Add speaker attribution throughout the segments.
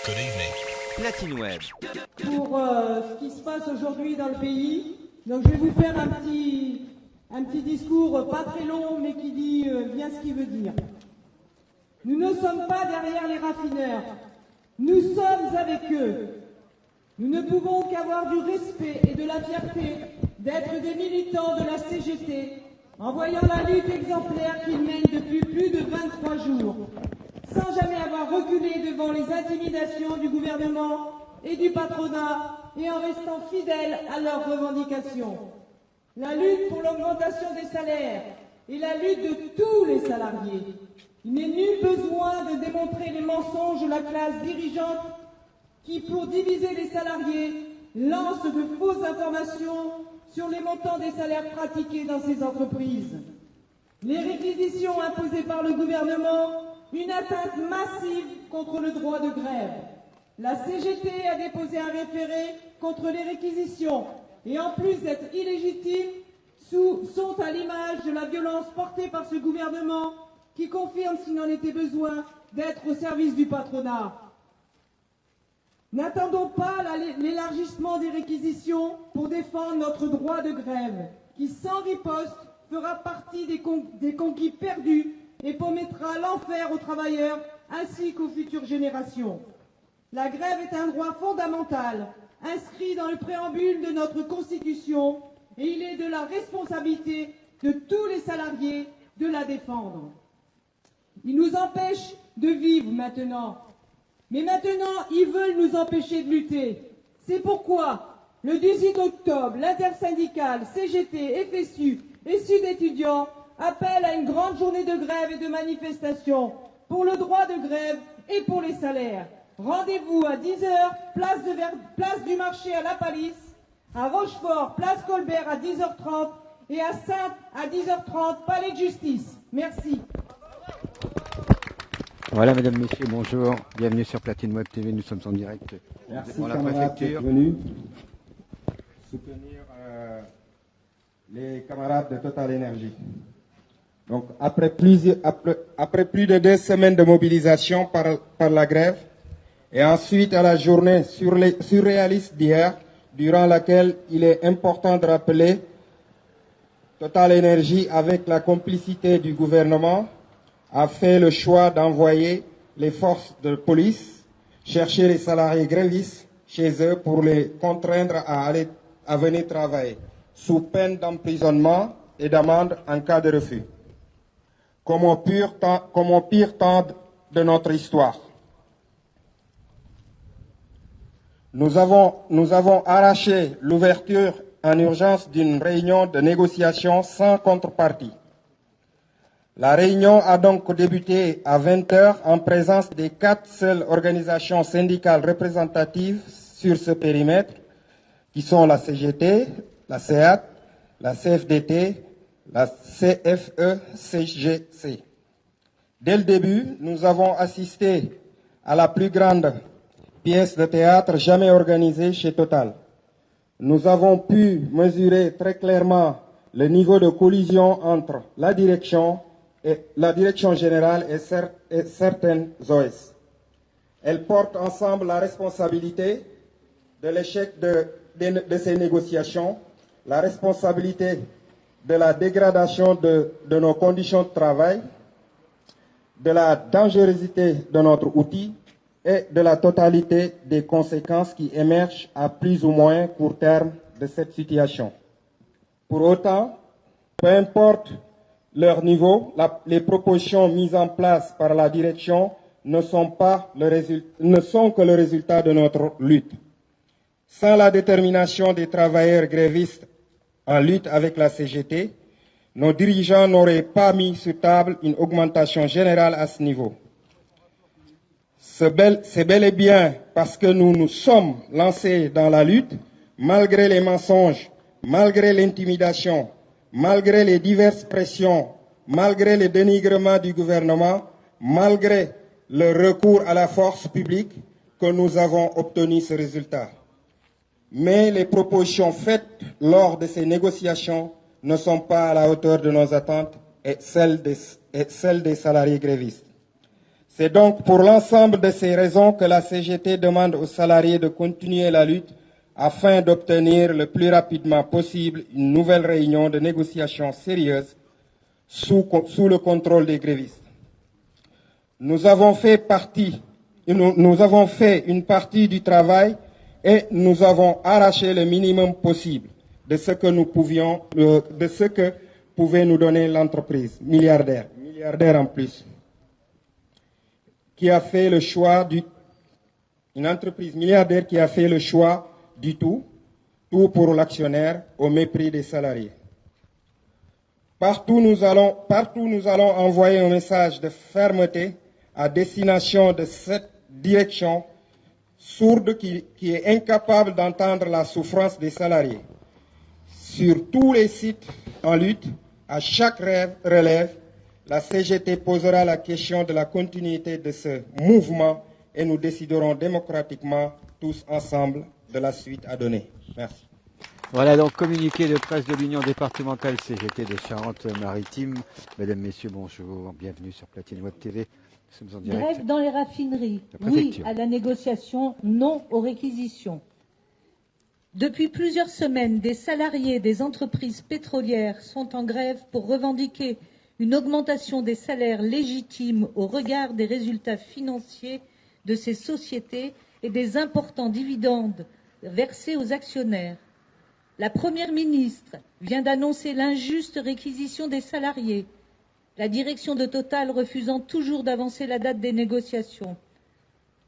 Speaker 1: Good evening.
Speaker 2: Platine Web.
Speaker 3: Pour ce qui se passe aujourd'hui dans le pays. Donc je vais vous faire un petit discours pas très long mais qui dit bien ce qu'il veut dire. Nous ne sommes pas derrière les raffineurs. Nous sommes avec eux. Nous ne pouvons qu'avoir du respect et de la fierté d'être des militants de la CGT en voyant la lutte exemplaire qu'ils mènent depuis plus de 23 jours, sans jamais avoir reculé devant les intimidations du gouvernement et du patronat et en restant fidèles à leurs revendications. La lutte pour l'augmentation des salaires est la lutte de tous les salariés. Il n'est nul besoin de démontrer les mensonges de la classe dirigeante qui, pour diviser les salariés, lance de fausses informations sur les montants des salaires pratiqués dans ces entreprises. Les réquisitions imposées par le gouvernement, une atteinte massive contre le droit de grève. La CGT a déposé un référé contre les réquisitions et en plus d'être illégitimes, sont à l'image de la violence portée par ce gouvernement qui confirme, s'il en était besoin, d'être au service du patronat. N'attendons pas l'élargissement des réquisitions pour défendre notre droit de grève, qui sans riposte fera partie des conquis perdus et promettra l'enfer aux travailleurs ainsi qu'aux futures générations. La grève est un droit fondamental, inscrit dans le préambule de notre Constitution, et il est de la responsabilité de tous les salariés de la défendre. Ils nous empêchent de vivre maintenant. Mais maintenant, ils veulent nous empêcher de lutter. C'est pourquoi, le 18 octobre, l'intersyndicale CGT, FSU et Sud étudiants appellent à une grande journée de grève et de manifestation pour le droit de grève et pour les salaires. Rendez-vous à 10h, place du marché à La Palisse, à Rochefort, place Colbert à 10h30 et à Saintes à 10h30, palais de justice. Merci.
Speaker 4: Voilà, mesdames, messieurs, bonjour. Bienvenue sur Platine Web TV. Nous sommes en direct dans la préfecture.
Speaker 5: Venus soutenir les camarades de Total Énergie. Donc, après plus de 2 semaines de mobilisation par la grève, et ensuite à la journée surréaliste d'hier, durant laquelle il est important de rappeler Total Énergie, avec la complicité du gouvernement, a fait le choix d'envoyer les forces de police chercher les salariés grévistes chez eux pour les contraindre à venir travailler, sous peine d'emprisonnement et d'amende en cas de refus. Comme au pire temps de notre histoire. Nous avons arraché l'ouverture en urgence d'une réunion de négociation sans contrepartie. La réunion a donc débuté à 20h en présence des 4 seules organisations syndicales représentatives sur ce périmètre, qui sont la CGT, la CEAT, la CFDT, la CFE-CGC. Dès le début, nous avons assisté à la plus grande pièce de théâtre jamais organisée chez Total. Nous avons pu mesurer très clairement le niveau de collision entre la direction générale et certaines OS. Elles portent ensemble la responsabilité de l'échec de ces négociations, la responsabilité de la dégradation de nos conditions de travail, de la dangerosité de notre outil et de la totalité des conséquences qui émergent à plus ou moins court terme de cette situation. Pour autant, peu importe leur niveau, les propositions mises en place par la direction ne sont que le résultat de notre lutte. Sans la détermination des travailleurs grévistes en lutte avec la CGT, nos dirigeants n'auraient pas mis sur table une augmentation générale à ce niveau. C'est bel et bien parce que nous nous sommes lancés dans la lutte, malgré les mensonges, malgré l'intimidation, malgré les diverses pressions, malgré les dénigrements du gouvernement, malgré le recours à la force publique, que nous avons obtenu ce résultat. Mais les propositions faites lors de ces négociations ne sont pas à la hauteur de nos attentes et celles des salariés grévistes. C'est donc pour l'ensemble de ces raisons que la CGT demande aux salariés de continuer la lutte afin d'obtenir le plus rapidement possible une nouvelle réunion de négociation sérieuse sous le contrôle des grévistes. Nous avons fait une partie du travail et nous avons arraché le minimum possible de ce que pouvait nous donner l'entreprise milliardaire en plus, une entreprise milliardaire qui a fait le choix du tout pour l'actionnaire au mépris des salariés. Partout nous allons envoyer un message de fermeté à destination de cette direction sourde qui est incapable d'entendre la souffrance des salariés. Sur tous les sites en lutte, à chaque relève, la CGT posera la question de la continuité de ce mouvement et nous déciderons démocratiquement tous ensemble de la suite à donner. Merci.
Speaker 4: Voilà donc communiqué de presse de l'Union départementale CGT de Charente-Maritime. Mesdames, Messieurs, bonjour, bienvenue sur Platine Web TV. Nous sommes en direct.
Speaker 1: Grève dans les raffineries, oui à la négociation, non aux réquisitions. Depuis plusieurs semaines, des salariés des entreprises pétrolières sont en grève pour revendiquer une augmentation des salaires légitimes au regard des résultats financiers de ces sociétés et des importants dividendes versés aux actionnaires. La Première ministre vient d'annoncer l'injuste réquisition des salariés, la direction de Total refusant toujours d'avancer la date des négociations.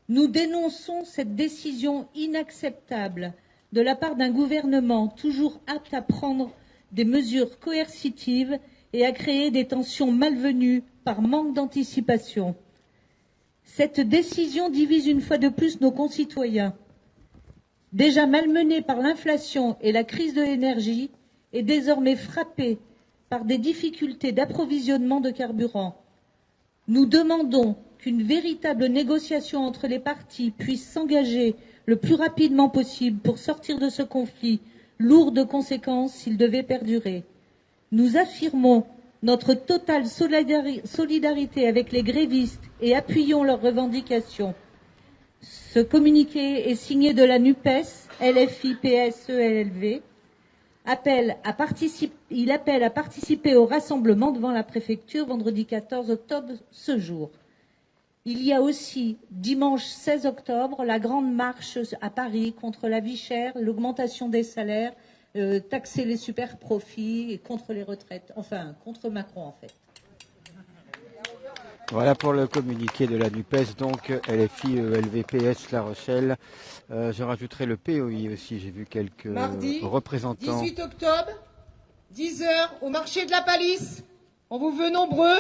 Speaker 1: Nous dénonçons cette décision inacceptable de la part d'un gouvernement toujours apte à prendre des mesures coercitives et à créer des tensions malvenues par manque d'anticipation. Cette décision divise une fois de plus nos concitoyens. Déjà malmenés par l'inflation et la crise de l'énergie, et désormais frappés par des difficultés d'approvisionnement de carburant. Nous demandons qu'une véritable négociation entre les parties puisse s'engager le plus rapidement possible pour sortir de ce conflit lourd de conséquences s'il devait perdurer. Nous affirmons notre totale solidarité avec les grévistes et appuyons leurs revendications. Ce communiqué est signé de la NUPES, LFI, PS, ELV. Il appelle à participer au rassemblement devant la préfecture vendredi 14 octobre ce jour. Il y a aussi dimanche 16 octobre la grande marche à Paris contre la vie chère, l'augmentation des salaires, taxer les super profits et contre les retraites, enfin contre Macron en fait.
Speaker 4: Voilà pour le communiqué de la NUPES, donc LFI, LVPS, La Rochelle. Je rajouterai le POI aussi, j'ai vu quelques
Speaker 3: Mardi,
Speaker 4: représentants.
Speaker 3: 18 octobre, 10h, au marché de la Palisse. On vous veut nombreux.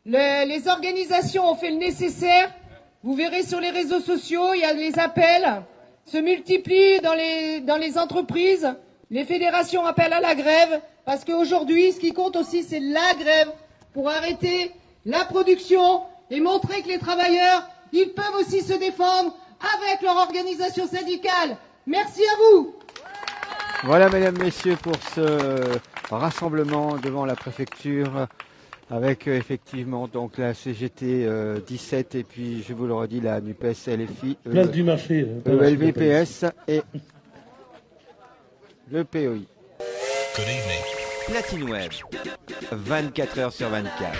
Speaker 3: Les organisations ont fait le nécessaire. Vous verrez sur les réseaux sociaux, il y a les appels se multiplient dans les entreprises. Les fédérations appellent à la grève parce qu'aujourd'hui, ce qui compte aussi, c'est la grève pour arrêter la production et montrer que les travailleurs, ils peuvent aussi se défendre avec leur organisation syndicale. Merci à vous.
Speaker 4: Voilà, mesdames, messieurs, pour ce rassemblement devant la préfecture avec effectivement donc la CGT 17 et puis je vous le redis la NUPES, LFI,
Speaker 2: Place du marché,
Speaker 4: LVPS et le POI.
Speaker 6: Platine Web, 24h sur 24.